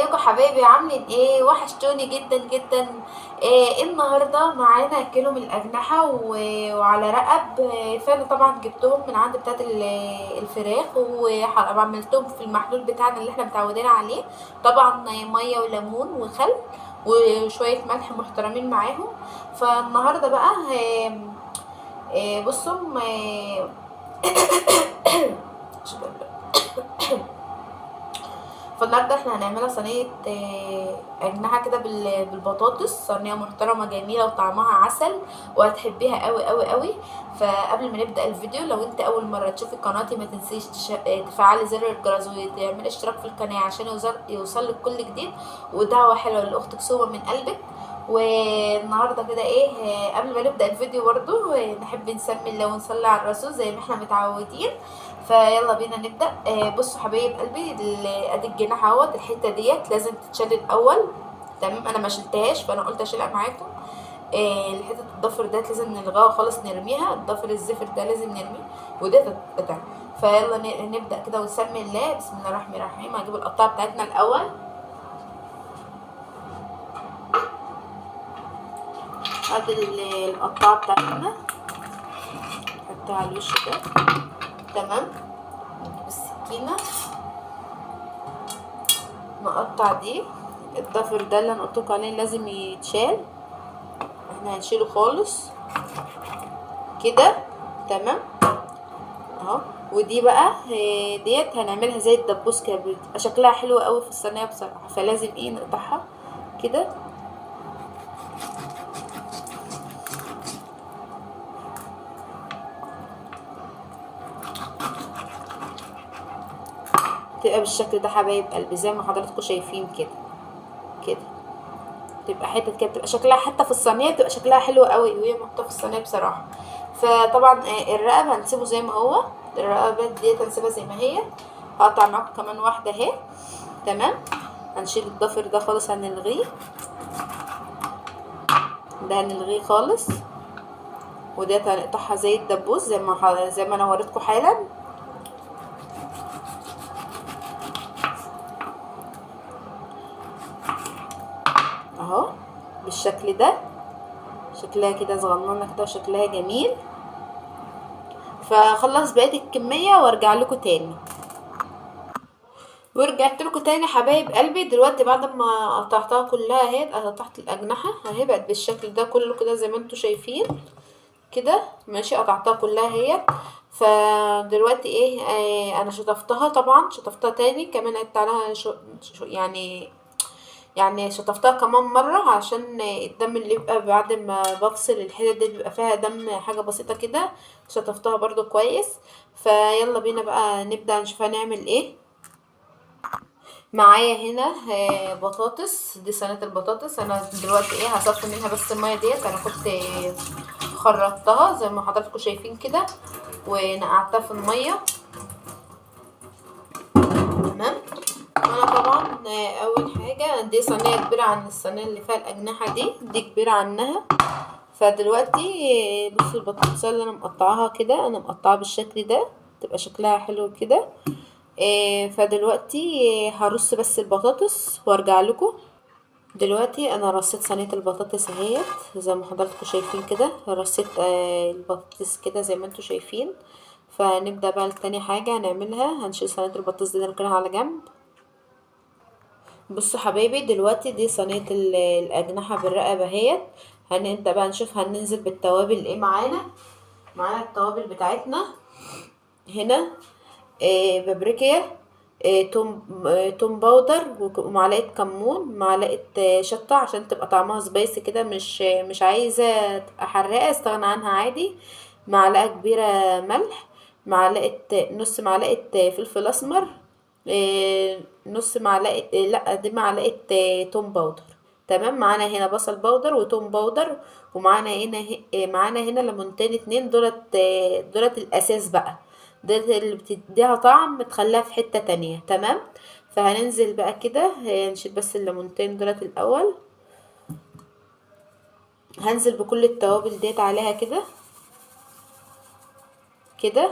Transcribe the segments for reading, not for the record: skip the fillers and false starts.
ازيكم حبايبي؟ عاملين ايه؟ وحشتوني جدا جدا. النهارده معانا كيلو من الاجنحه وعلى رقب. فانا طبعا جبتهم من عند بتاعه الفراخ وعملتهم في المحلول بتاعنا اللي احنا متعودين عليه. طبعا ميه وليمون وخل وشويه ملح محترمين معاهم. فالنهارده بقى بصوا فالنهارده احنا هنعملها صينية أجنحة كده بالبطاطس، صينية محترمة جميلة وطعمها عسل وهتحبيها قوي قوي قوي. فقبل ما نبدأ الفيديو، لو انت أول مرة تشوفي قناتي ما تنسيش تفعلي زر الجرس وتعملي اشتراك في القناة عشان يوصلك كل جديد. ودعوة حلوة لأختك سوبة من قلبك. والنهارده كده ايه، قبل ما نبدأ الفيديو برضو نحب نسمي الله ونصلي على الرسول زي ما احنا متعودين. فيلا بينا نبدأ. بصوا حبايب قلبي، ادي الجناح اهوت، الحتة ديت لازم تتشال الاول. تمام، انا ما شلتهاش فانا قلت اشيلها معاكم. الحتة الضفر ديت لازم نلغاها خالص، نرميها. الضفر الزفر ده لازم نرميه وده تتقطع. فيلا نبدأ كده ونسمي الله. بسم الله الرحمن الرحيم. هجيب القطاعة بتاعتنا الاول. ادي القطاعة بتاعتنا نحطها على الوش ده. تمام، بالسكينة نقطع دي. الضفر ده اللي انا قلتلكوا عليه لازم يتشال، احنا هنشيله خالص كده. تمام اهو. ودي بقى ديت هنعملها زي الدبوس كده، بتبقى شكلها حلو قوي في الصينيه بصراحه. فلازم ايه، نقطعها كده. تبقى بالشكل ده حبايب قلبي زي ما حضراتكم شايفين كده. كده تبقى حتت كده، بتبقى شكلها حتى في الصينيه بتبقى شكلها حلو قوي وهي محطوطه في الصينيه بصراحه. فطبعا الرقبه هنسيبه زي ما هو، الرقبه ديت هنسيبها زي ما هي. هقطع معاكم كمان واحده اهي. تمام، هنشيل الضفر ده خالص، هنلغيه. ده هنلغيه خالص. وديت هنقطعها زي الدبوس زي ما انا وريتكم حالا. اهو بالشكل ده، شكلها كده صغننه كده وشكلها جميل. فخلص بقية الكمية وارجع لكم تاني. ورجعت لكم تاني حبايب قلبي. دلوقتي بعد ما قطعتها كلها اهي، قطعت الاجنحه اهي، بقت بالشكل ده كله كده زي ما انتم شايفين كده. ماشي، قطعتها كلها اهي. فدلوقتي ايه، انا شطفتها طبعا، شطفتها تاني كمان، عدت عليها يعني شطفتها كمان مرة عشان الدم اللي يبقى بعد ما بفصل الحتت دي بيبقى فيها دم حاجة بسيطة كده. شطفتها برضو كويس. فيلا بينا بقى نبدأ نشوف هنعمل ايه. معايا هنا بطاطس. دي صينية البطاطس. انا دلوقتي ايه، هصفي منها بس المية ديت. انا كنت خرجتها زي ما حضراتكم شايفين كده ونقعتها في المية. تمام. انا طبعا اول حاجة، دي صينية كبيرة عن الصينية اللي فيها الاجنحة دي كبيرة عنها. فدلوقتي بصوا البطاطسية اللي انا مقطعاها كده، انا مقطعاها بالشكل ده تبقى شكلها حلو كده. فدلوقتي هرص بس البطاطس وارجع لكم. دلوقتي انا رصيت صينيه البطاطس اهيت زي ما حضراتكم شايفين كده. رصيت البطاطس كده زي ما انتم شايفين. فنبدا بقى تاني حاجه هنعملها، هنشيل صينيه البطاطس دي نركنها على جنب. بصوا حبايبي، دلوقتي دي صينيه الاجنحه بالرقبه اهيت. هنبدا بقى نشوف هننزل بالتوابل ايه معانا. معانا التوابل بتاعتنا هنا بابريكا، توم باودر، ومعلقه كمون، معلقه شطه عشان تبقى طعمها سبايسي كده. مش عايزه تبقى حراقه استغنى عنها عادي. معلقه كبيره ملح، نص معلقه فلفل اسمر، نص معلقه لا دي معلقه توم باودر. تمام. معانا هنا بصل باودر وتوم باودر، ومعانا هنا ليمونتين اتنين. دولت الاساس بقى، ده اللي بتديها طعم تخليها في حتة تانية. تمام. فهننزل بقى كده، نشيل بس الليمونتين دولت الاول. هنزل بكل التوابل ديت عليها كده كده.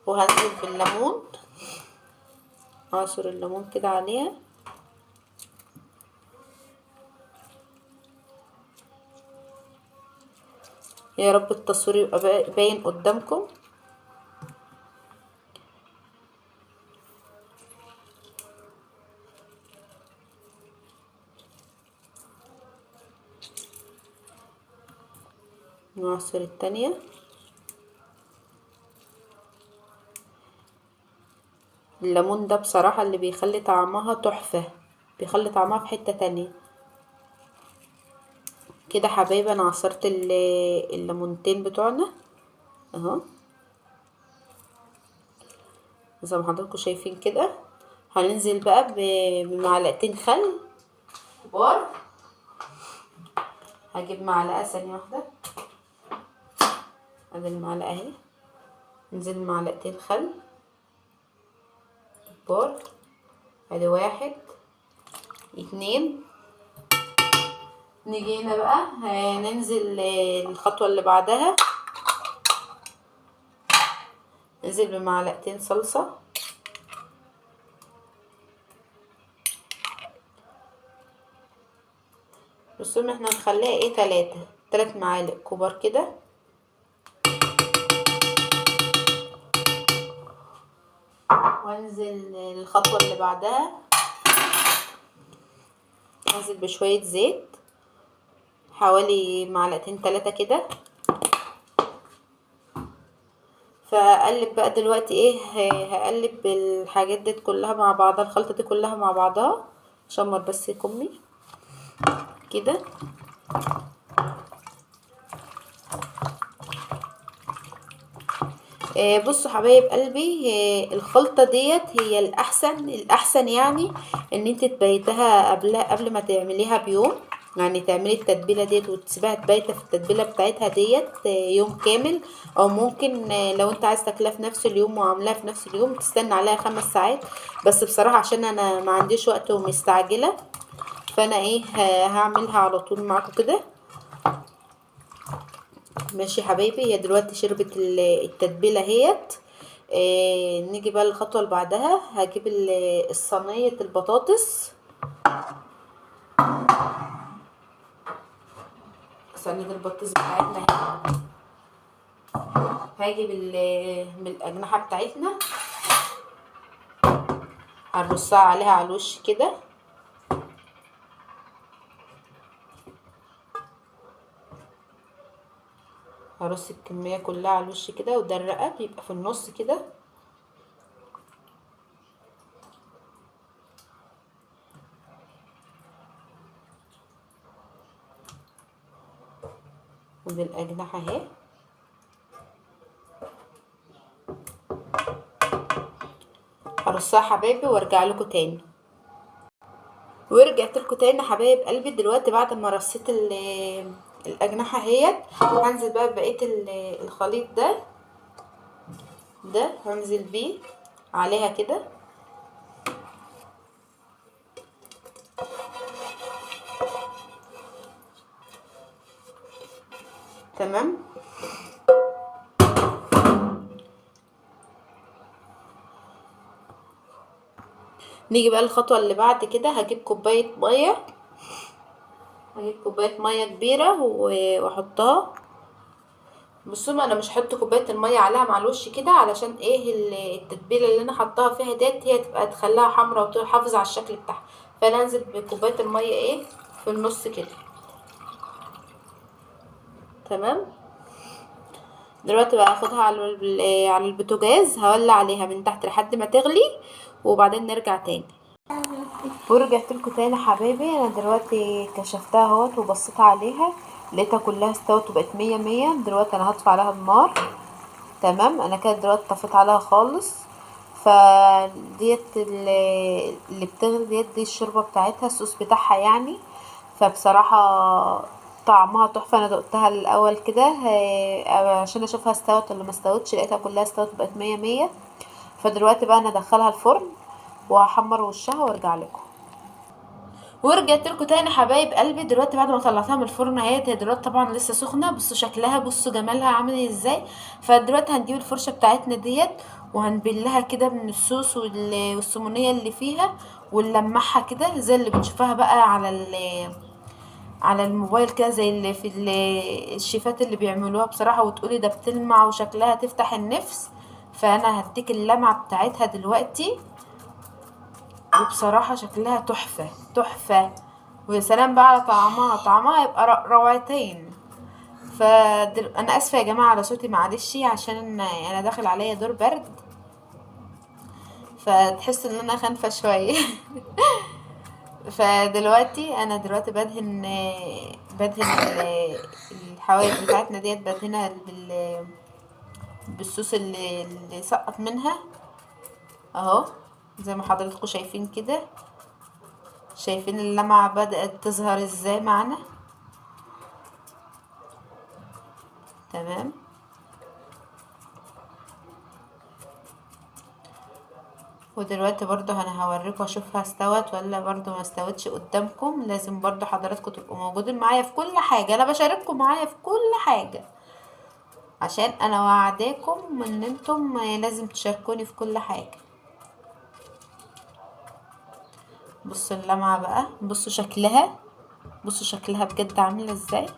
وهنزل بالليمون، اعصر الليمون كده عليها. يا رب التصوير يبقى باين قدامكم. نعصر التانية. الليمون ده بصراحة اللي بيخلي طعمها تحفة، بيخلي طعمها في حتة تانية. كده حبايبي انا عصرت الليمونتين بتوعنا اهو زي ما حضراتكم شايفين كده. هننزل بقى بمعلقتين خل كبار. هجيب معلقة، ثانية واحدة، ادي المعلقة اهي. ننزل معلقتين خل كبار، ادي 1 2. نيجي هنا بقى هننزل الخطوة اللي بعدها، ننزل بمعلقتين صلصة. بصوا احنا هنخليها ايه 3 معالق كبار كده. وانزل الخطوة اللي بعدها، انزل بشوية زيت حوالي معلقتين 3 كده. فاقلب بقى دلوقتي ايه، هقلب الحاجات دي كلها مع بعضها، الخلطة دي كلها مع بعضها. شمر بس كمي كده. بصوا حبايب قلبي، الخلطة ديت هي الاحسن يعني ان انت تبيتها قبل ما تعمليها بيوم. يعني تعملي التتبيله ديت وتسيبها تبيته في التتبيله بتاعتها ديت يوم كامل. او ممكن لو انت عايز تاكلها في نفس اليوم وعاملاها في نفس اليوم تستنى عليها 5 ساعات. بس بصراحه عشان انا ما عنديش وقت ومستعجله، فانا ايه هعملها على طول معاكم كده. ماشي يا حبايبي، هي دلوقتي شربت التتبيله اهيت. نيجي بقى للخطوه اللي بعدها. هجيب الصينيه البطاطس، صينيه البطاطس بتاعتنا اهي. هاجي من الاجنحه بتاعتنا، هنرصها عليها على الوش كده. هرص الكميه كلها على الوش كده، وده الرقه بيبقى في النص كده. ودي الاجنحه اهي. هرصها حبايبي وارجع لكم تاني. ورجعت لكم تاني حبايب قلبي. دلوقتي بعد ما رصيت الاجنحه اهيت، هنزل بقى بقيه الخليط ده هنزل بيه عليها كده. تمام. نيجي بقى الخطوه اللي بعد كده. هجيب كوبايه ميه كبيره واحطها. بصوا انا مش هحط كوبايه الميه عليها مع الوش كده، علشان ايه التتبيله اللي انا حطاها فيها ديت هي تبقى تخليها حمرا وتحافظ على الشكل بتاعها. فانا انزل بكوبايه الميه ايه في النص كده. تمام. دلوقتي بقى هاخدها على البوتاجاز، هولع عليها من تحت لحد ما تغلي، وبعدين نرجع تاني. ورجعت لكم تاني حبايبي. انا دلوقتي كشفتها اهوت وبصيت عليها، لقيتها كلها استوت وبقت 100. دلوقتي انا هطفي عليها النار. تمام. انا كده دلوقتي طفيت عليها خالص. فديت اللي بتغلي دي الشوربه بتاعتها، الصوص بتاعها يعني. فبصراحه طعمها تحفه. انا دقتها الاول كده عشان اشوفها استوت ولا ما استوتش، لقيتها كلها استوت وبقت 100. فدلوقتي بقى انا ادخلها الفرن وهحمر وشها وارجع لكم. ورجعت لكم تاني حبايب قلبي. دلوقتي بعد ما طلعتها من الفرن اهي، هي دلوقتي طبعا لسه سخنه. بصوا شكلها، بصوا جمالها عامل ازاي. فدلوقتي هنجيب الفرشه بتاعتنا ديت وهنبلها كده من الصوص والسمونيه اللي فيها، ونلمعها كده زي اللي بنشوفها بقى على الموبايل كده زي اللي في الشيفات اللي بيعملوها بصراحة، وتقولي ده بتلمع وشكلها تفتح النفس. فانا هديك اللمعة بتاعتها دلوقتي، وبصراحة شكلها تحفة تحفة. ويا سلام بقى على طعمها، طعمها يبقى روعتين. انا اسفة يا جماعة على صوتي، معلش عشان انا داخل عليا دور برد، فتحس ان انا خانفة شوية. فدلوقتي انا دلوقتي بدهن الحوايج بتاعتنا ديت، بدهنها بالصوص اللي سقط منها اهو، زي ما حضراتكم شايفين كده. شايفين اللمعة بدأت تظهر ازاي معانا؟ تمام. ودلوقتي برضو انا هوريكم اشوفها استوت ولا برضو ما استوتش قدامكم. لازم برضو حضراتكم تبقوا موجودين معايا في كل حاجة، انا بشارككم معايا في كل حاجة، عشان انا وعداكم ان انتم لازم تشاركوني في كل حاجة. بصوا اللمعة بقى، بصوا شكلها، بصوا شكلها بجد عاملة ازاي،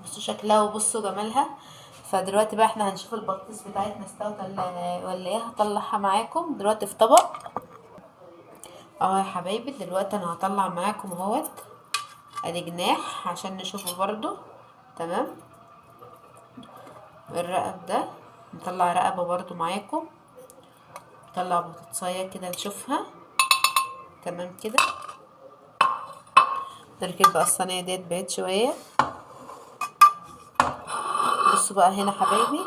بصوا شكلها وبصوا جمالها. فدلوقتي بقى احنا هنشوف البطاطس بتاعتنا استوت ولا ايه. هطلعها معاكم دلوقتي في طبق اهو يا حبايبي. دلوقتي انا هطلع معاكم اهوت، ادي جناح عشان نشوفه برضو. تمام. الرقب ده نطلع رقبة برضو معاكم، نطلع بطاطساية كده نشوفها. تمام كده. نركب بقى الصينية ديت بعيد شوية. بصوا بقى هنا حبايبي،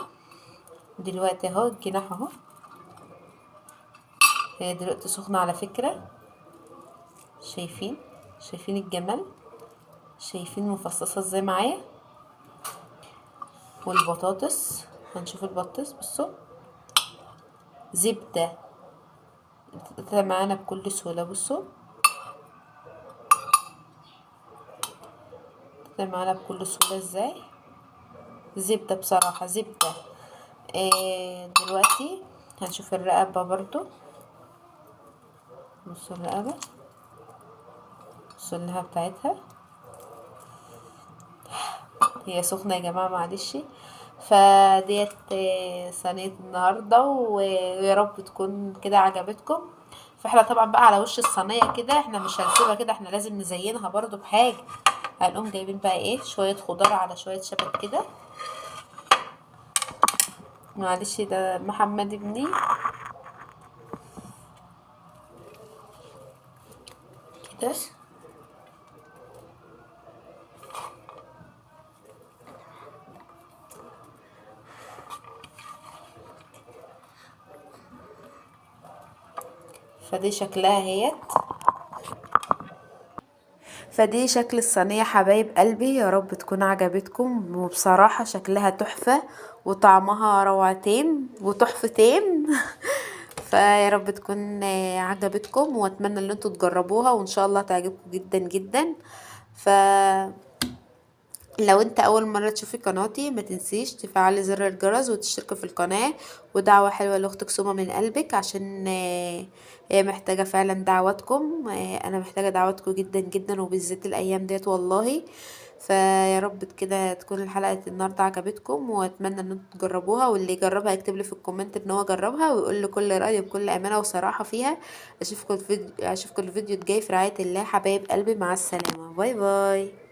دلوقتي اهو الجناح اهو، هي دلوقتي سخنة على فكرة. شايفين؟ شايفين الجمال؟ شايفين مفصصة ازاي معايا؟ والبطاطس، هنشوف البطاطس بصوا زبدة بتتقطع معانا بكل سهولة. بصوا بتتقطع معانا بكل سهولة ازاي، زبدة بصراحة زبدة. دلوقتي هنشوف الرقبة برضو. بصوا الرقبة، بصوا اللحمة بتاعتها، هي سخنة يا جماعة معلش. فديت صينية النهاردة، ويا رب تكون كده عجبتكم. فاحنا طبعا بقى على وش الصينية كده احنا مش هنسيبها كده، احنا لازم نزينها برضو بحاجة. هنقوم جايبين بقى ايه، شوية خضار على شوية شبت كده. معلش ده محمد ابني كده. فدي شكلها اهيت، فدي شكل الصينية حبايب قلبي. يا رب تكون عجبتكم، وبصراحة شكلها تحفة وطعمها روعتين وتحفتين. فيا رب تكون عجبتكم، واتمنى ان انتوا تجربوها، وان شاء الله تعجبكم جدا جدا. ف لو انت اول مرة تشوفي قناتي ما تنسيش تفعلي زر الجرس وتشتركي في القناة. ودعوة حلوة لاختك سومة من قلبك، عشان هي محتاجة فعلا دعواتكم. انا محتاجة دعواتكم جدا جدا، وبالذات الايام ديت والله. فيا رب كده تكون الحلقة النهاردة عجبتكم، واتمنى ان انتوا تجربوها، واللي يجربها يكتب لي في الكومنت ان هو جربها، ويقول لي كل رأيه بكل امانة وصراحة فيها. اشوفكم الفيديو الجاي في رعاية الله حبايب قلبي، مع السلامة، باي باي.